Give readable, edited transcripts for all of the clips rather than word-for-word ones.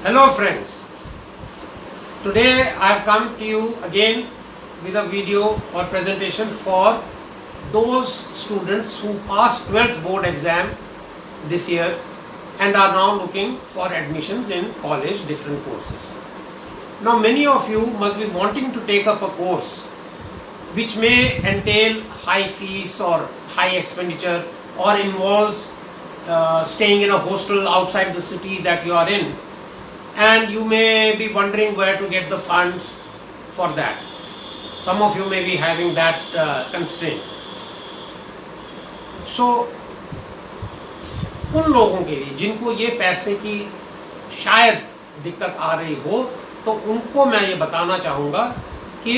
Hello friends, today I have come to you again with a video or presentation for those students who passed 12th board exam this year and are now looking for admissions in college, different courses. Now many of you must be wanting to take up a course which may entail high fees or high expenditure or involves staying in a hostel outside the city that you are in, and you may be wondering where to get the funds for that. Some of you may be having that constraint. So उन लोगों के लिए जिनको ये पैसे की शायद दिक्कत आ रही हो, तो उनको मैं ये बताना चाहूँगा कि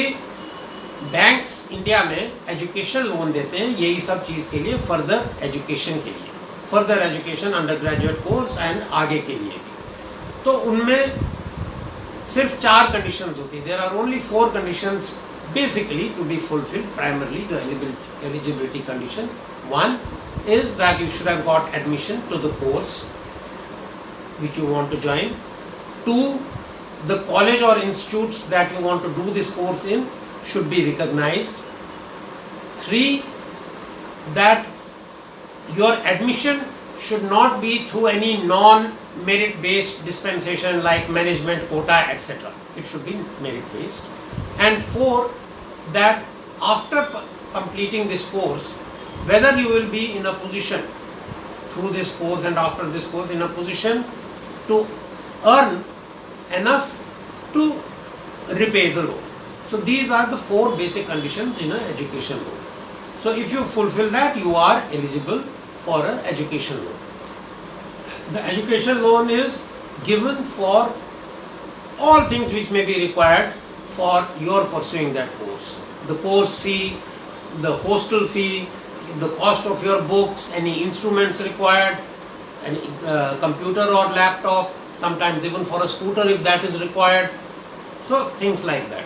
बैंक्स इंडिया में एजुकेशन लोन देते हैं यही सब चीज़ के लिए, फर्दर एजुकेशन के लिए, further education, under graduate course and आगे के लिए भी। तो उनमें सिर्फ 4 कंडीशंस होती है. There are only 4 conditions basically to be fulfilled. Primarily the eligibility condition. One is that you should have got admission to the course which you want to join. 2, the college or institutes that you want to do this course in should be recognized. 3, that your admission should not be through any non-merit based dispensation like management quota, etc. It should be merit based. And 4, that after completing this course, whether you will be in a position through this course and after this course in a position to earn enough to repay the loan. So these are the 4 basic conditions in an education loan. So if you fulfill that, you are eligible for an education loan. The education loan is given for all things which may be required for your pursuing that course. The course fee, the hostel fee, the cost of your books, any instruments required, any computer or laptop, sometimes even for a scooter if that is required. So things like that.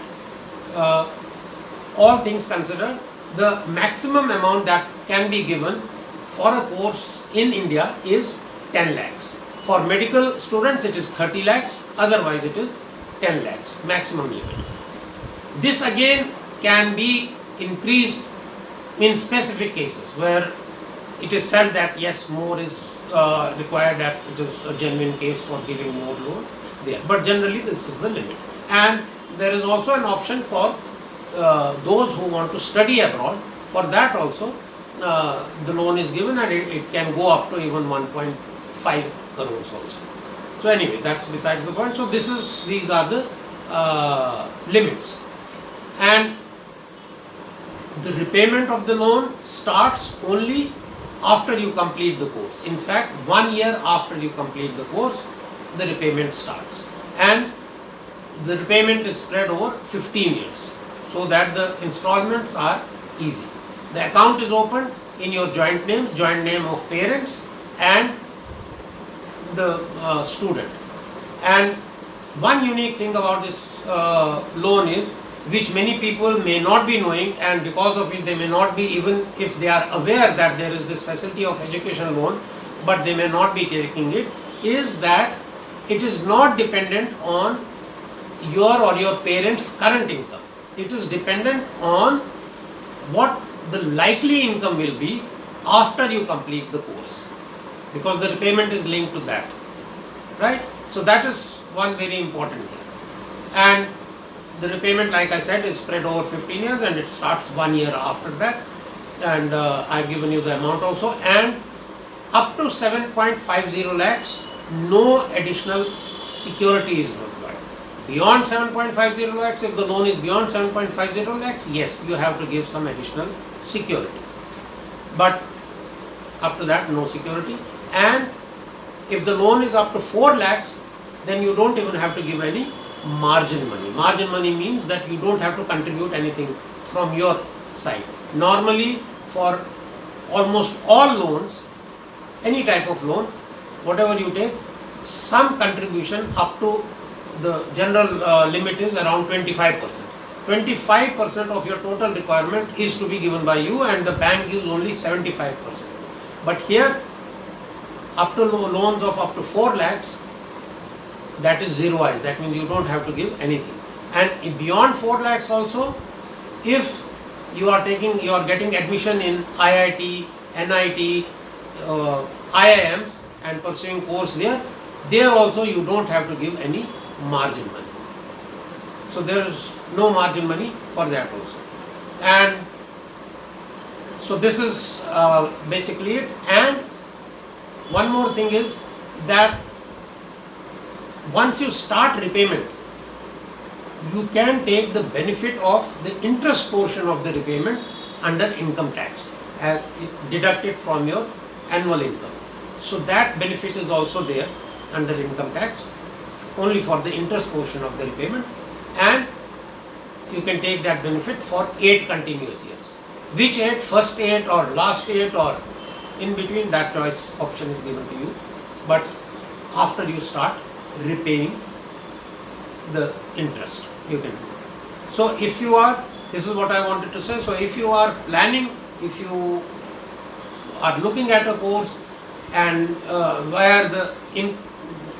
All things considered, the maximum amount that can be given for a course in India is 10 lakhs. For medical students it is 30 lakhs, otherwise it is 10 lakhs, maximum limit. This again can be increased in specific cases where it is felt that yes, more is required, that it is a genuine case for giving more loan there. But generally this is the limit. And there is also an option for those who want to study abroad. For that also the loan is given, and it can go up to even 1.5 crores also. So anyway, that's besides the point. So these are the limits. And the repayment of the loan starts only after you complete the course. In fact, 1 year after you complete the course, the repayment starts. And the repayment is spread over 15 years, so that the installments are easy. The account is opened in your joint names, joint name of parents and the student. And one unique thing about this loan is, which many people may not be knowing, and because of which they may not be, even if they are aware that there is this facility of education loan, but they may not be taking it, is that it is not dependent on your or your parents' current income. It is dependent on what the likely income will be after you complete the course, because the repayment is linked to that, right? So that is one very important thing. And the repayment, like I said, is spread over 15 years and it starts 1 year after that. And I have given you the amount also. And up to 7.50 lakhs, no additional security is required. Beyond 7.50 lakhs, if the loan is beyond 7.50 lakhs, yes, you have to give some additional security. But up to that, no security. And if the loan is up to 4 lakhs, then you don't even have to give any margin money. Margin money means that you don't have to contribute anything from your side. Normally, for almost all loans, any type of loan, whatever you take, some contribution up to the general limit is around 25%. 25% of your total requirement is to be given by you, and the bank gives only 75%. But here, up to loans of up to 4 lakhs, that is zeroized. That means you don't have to give anything. And beyond 4 lakhs also, if you are getting admission in IIT, NIT, IIMs and pursuing course there also you don't have to give any margin money. So there is no margin money for that also. And so this is basically it. And one more thing is that once you start repayment, you can take the benefit of the interest portion of the repayment under income tax, deducted from your annual income. So that benefit is also there under income tax, only for the interest portion of the repayment, and you can take that benefit for 8 continuous years. Which 8, first 8 or last 8 or in between, that choice option is given to you. But after you start repaying the interest, you can do that. So if you are, this is what I wanted to say. So if you are planning, if you are looking at a course and where the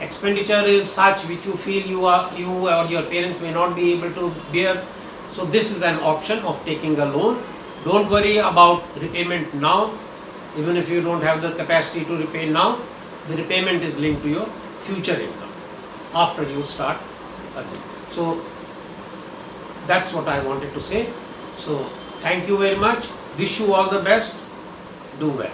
expenditure is such which you feel you or your parents may not be able to bear, so this is an option of taking a loan. Don't worry about repayment now. Even if you don't have the capacity to repay now, the repayment is linked to your future income after you start earning. So that's what I wanted to say. So thank you very much. Wish you all the best. Do well.